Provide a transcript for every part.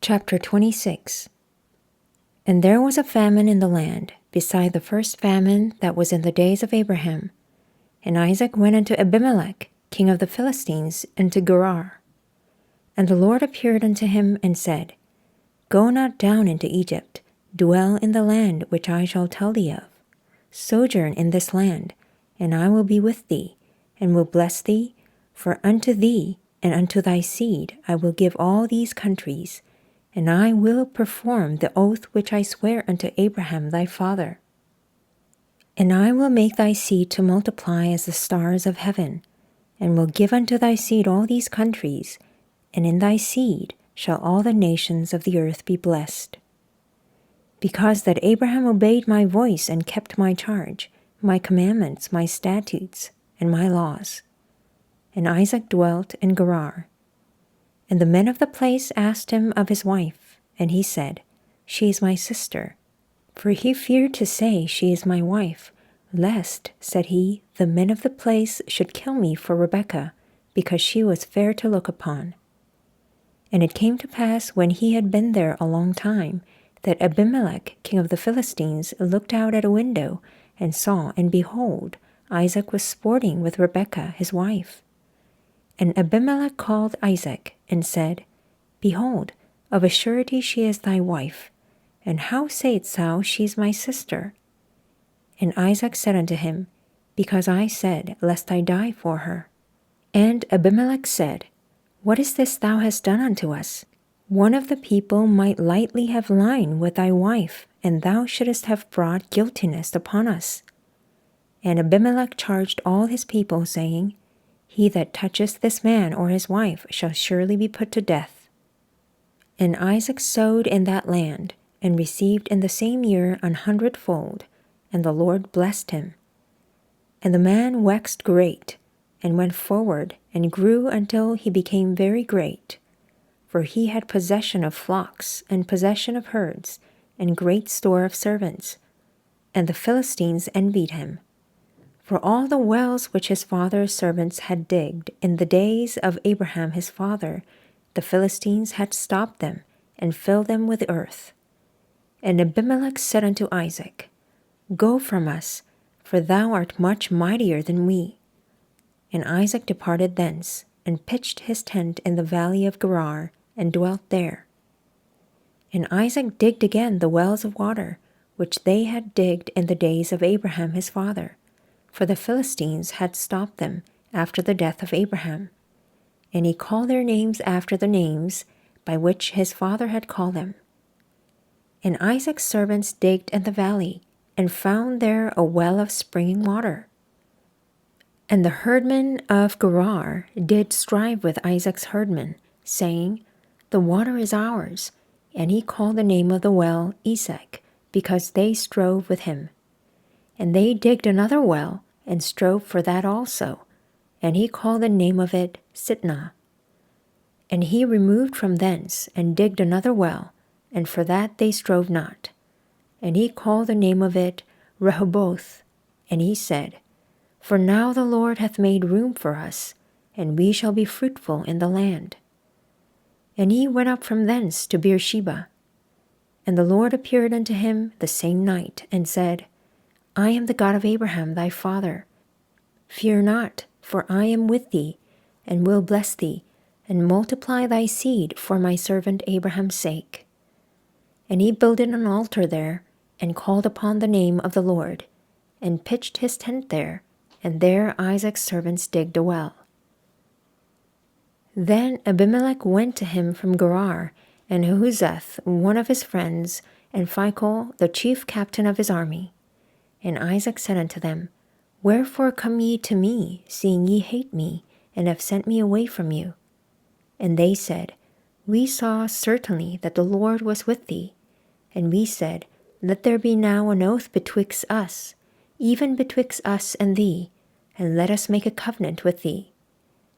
Chapter 26. And there was a famine in the land, beside the first famine that was in the days of Abraham. And Isaac went unto Abimelech, king of the Philistines, into Gerar. And the Lord appeared unto him and said, Go not down into Egypt, dwell in the land which I shall tell thee of. Sojourn in this land, and I will be with thee, and will bless thee, for unto thee and unto thy seed I will give all these countries, and I will perform the oath which I swear unto Abraham thy father. And I will make thy seed to multiply as the stars of heaven, and will give unto thy seed all these countries, and in thy seed shall all the nations of the earth be blessed. Because that Abraham obeyed my voice and kept my charge, my commandments, my statutes, and my laws. And Isaac dwelt in Gerar. And the men of the place asked him of his wife, and he said, She is my sister. For he feared to say, She is my wife, lest, said he, the men of the place should kill me for Rebekah, because she was fair to look upon. And it came to pass, when he had been there a long time, that Abimelech, king of the Philistines, looked out at a window, and saw, and behold, Isaac was sporting with Rebekah his wife. And Abimelech called Isaac, and said, Behold, of a surety she is thy wife, and how sayest thou, She is my sister? And Isaac said unto him, Because I said, Lest I die for her. And Abimelech said, What is this thou hast done unto us? One of the people might lightly have lain with thy wife, and thou shouldest have brought guiltiness upon us. And Abimelech charged all his people, saying, He that toucheth this man or his wife shall surely be put to death. And Isaac sowed in that land, and received in the same year 100-fold, and the Lord blessed him. And the man waxed great, and went forward, and grew until he became very great. For he had possession of flocks, and possession of herds, and great store of servants. And the Philistines envied him. For all the wells which his father's servants had digged in the days of Abraham his father, the Philistines had stopped them, and filled them with earth. And Abimelech said unto Isaac, Go from us, for thou art much mightier than we. And Isaac departed thence, and pitched his tent in the valley of Gerar, and dwelt there. And Isaac digged again the wells of water, which they had digged in the days of Abraham his father, for the Philistines had stopped them after the death of Abraham. And he called their names after the names by which his father had called them. And Isaac's servants digged in the valley, and found there a well of springing water. And the herdmen of Gerar did strive with Isaac's herdmen, saying, The water is ours. And he called the name of the well Esek, because they strove with him. And they digged another well, and strove for that also. And he called the name of it Sitnah. And he removed from thence, and digged another well, and for that they strove not. And he called the name of it Rehoboth. And he said, For now the Lord hath made room for us, and we shall be fruitful in the land. And he went up from thence to Beersheba. And the Lord appeared unto him the same night, and said, I am the God of Abraham thy father. Fear not, for I am with thee, and will bless thee, and multiply thy seed for my servant Abraham's sake. And he builded an altar there, and called upon the name of the Lord, and pitched his tent there, and there Isaac's servants digged a well. Then Abimelech went to him from Gerar, and Ahuzath, one of his friends, and Phicol, the chief captain of his army. And Isaac said unto them, Wherefore come ye to me, seeing ye hate me, and have sent me away from you? And they said, We saw certainly that the Lord was with thee. And we said, Let there be now an oath betwixt us, even betwixt us and thee, and let us make a covenant with thee,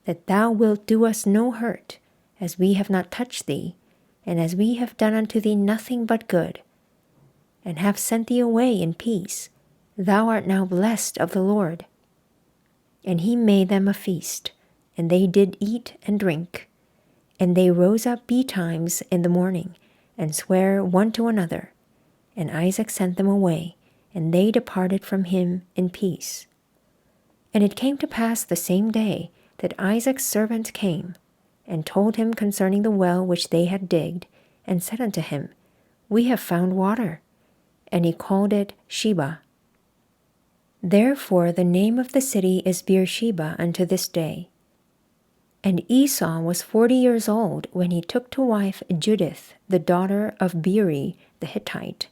that thou wilt do us no hurt, as we have not touched thee, and as we have done unto thee nothing but good, and have sent thee away in peace. Thou art now blessed of the Lord. And he made them a feast, and they did eat and drink. And they rose up betimes in the morning, and sware one to another. And Isaac sent them away, and they departed from him in peace. And it came to pass the same day that Isaac's servant came, and told him concerning the well which they had digged, and said unto him, We have found water. And he called it Sheba. Therefore the name of the city is Beersheba unto this day. And Esau was 40 years old when he took to wife Judith, the daughter of Beeri the Hittite,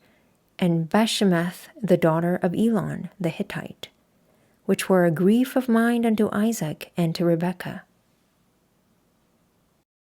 and Bashemath, the daughter of Elon the Hittite, which were a grief of mind unto Isaac and to Rebekah.